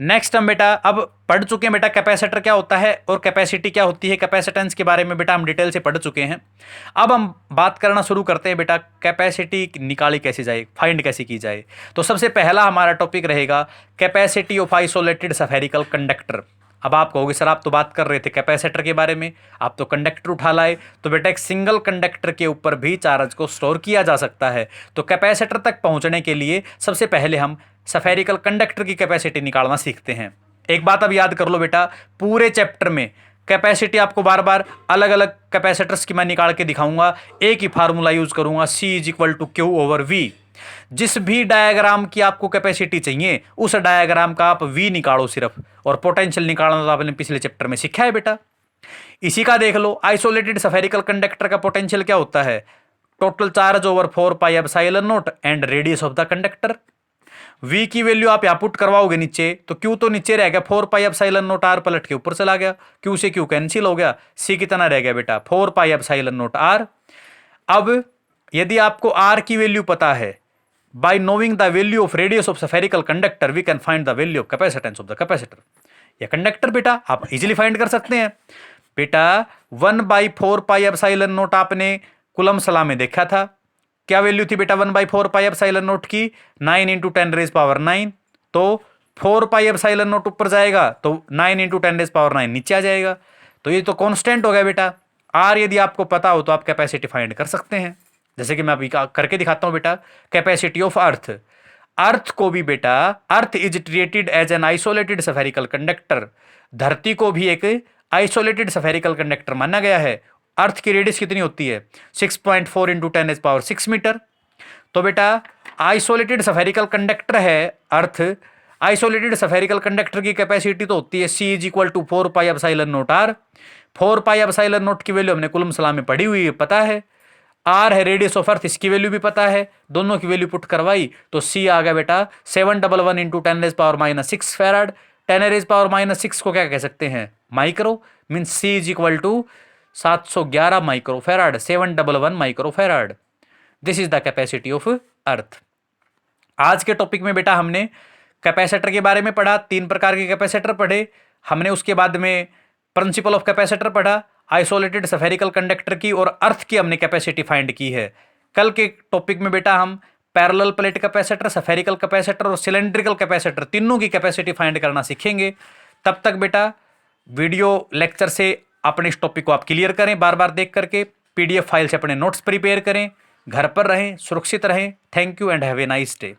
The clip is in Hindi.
नेक्स्ट हम बेटा अब पढ़ चुके हैं बेटा कैपेसिटर क्या होता है और कैपेसिटी क्या होती है, कैपेसिटेंस के बारे में बेटा हम डिटेल से पढ़ चुके हैं। अब हम बात करना शुरू करते हैं बेटा कैपेसिटी निकाली कैसे जाए, फाइंड कैसे की जाए। तो सबसे पहला हमारा टॉपिक रहेगा capacity of isolated spherical conductor. अब आप कहोगे सर आप तो बात कर रहे थे कैपेसिटर के बारे में, आप तो कंडक्टर उठा लाए। तो बेटा एक सिंगल कंडक्टर के ऊपर भी चार्ज को स्टोर किया जा सकता है। तो कैपेसिटर तक पहुंचने के लिए सबसे पहले हम स्फेरिकल कंडक्टर की कैपेसिटी निकालना सीखते हैं। एक बात अब याद कर लो बेटा, पूरे चैप्टर में कैपेसिटी आपको बार बार अलग अलग कैपेसिटर्स की मैं निकाल के दिखाऊंगा, एक ही फार्मूला यूज करूंगा, C is equal to Q over V. जिस भी डायग्राम की आपको कैपेसिटी चाहिए उस डायग्राम का आप V निकालो सिर्फ, और पोटेंशियल निकालना तो आपने पिछले चैप्टर में सीखा है बेटा। इसी का देख लो, आइसोलेटेड स्फेरिकल कंडक्टर का पोटेंशियल क्या होता है, total charge over 4 pi epsilon not and radius of the conductor. V की वैल्यू आप यहां पुट करवाओगे नीचे, तो Q तो नीचे रह गया 4 पाई एप्सिलॉन नॉट R, पलट के ऊपर चला गया, Q से Q कैंसिल हो गया, C कितना रह गया बेटा 4 पाई एप्सिलॉन नॉट R। अब यदि आपको R की वैल्यू पता है, by knowing the value of radius of spherical conductor we can find the value of capacitance of the capacitor। या कंडक्टर बेटा आप इजीली फाइंड कर सकते हैं बेटा। 1/4 पाई एप्सिलॉन नॉट आपने कूलम्ब लॉ में देखा था, क्या वैल्यू थी बेटा 1/4 पाई एप्सिलॉन नॉट की, 9 इंटू 10 रेज पावर 9। तो 4 पाई एप्सिलॉन नॉट ऊपर जाएगा तो 9 इंटू 10 रेज पावर 9 नीचे आ जाएगा। तो ये तो कांस्टेंट हो गया बेटा। आर यदि आपको पता हो तो आप कैपेसिटी फाइंड कर सकते हैं, जैसे कि मैं अभी करके दिखाता हूं बेटा। कैपेसिटी ऑफ अर्थ, अर्थ को भी बेटा, earth is treated as an isolated spherical conductor. धरती को भी एक आइसोलेटेड स्फेरिकल कंडक्टर माना गया है। अर्थ की रेडियस कितनी होती है 6.4 इंटू 10 रेज पावर 6 मीटर। तो बेटा आइसोलेटेड स्फेरिकल कंडक्टर है अर्थ। आइसोलेटेड स्फेरिकल कंडक्टर की कैपेसिटी तो होती है C is equal to 4 pi epsilon naught R। 4 pi epsilon naught की वैल्यू हमने कूलम्ब लॉ में पढ़ी हुई है, पता है। R है रेडियस ऑफ अर्थ, इसकी वैल्यू भी पता है, दोनों की वैल्यू पुट करवाई तो C आ गया बेटा 711 into 10 raise power minus 6 farad. 10 raise power minus 6 को क्या कह सकते हैं, micro, mean C is equal to 711 micro farad, 711 micro farad. This is the capacity of earth. आज के टॉपिक में बेटा हमने कैपेसिटर के बारे में पढ़ा, 3 प्रकार के कैपेसिटर पढ़े हमने। उसके बाद में प्रिंसिपल ऑफ कैपेसिटर पढ़ा, आइसोलेटेड स्फेरिकल कंडक्टर की और अर्थ की हमने कैपेसिटी फाइंड की है। कल के टॉपिक में बेटा हम parallel plate capacitor, spherical capacitor और सिलेंड्रिकल कैपेसिटर तीनों की कैपेसिटी फाइंड करना सीखेंगे। तब तक बेटा वीडियो लेक्चर से अपने इस टॉपिक को आप क्लियर करें, बार बार देख करके PDF फाइल से अपने नोट्स प्रिपेयर करें। घर पर रहें, सुरक्षित रहें। Thank you and have a nice day.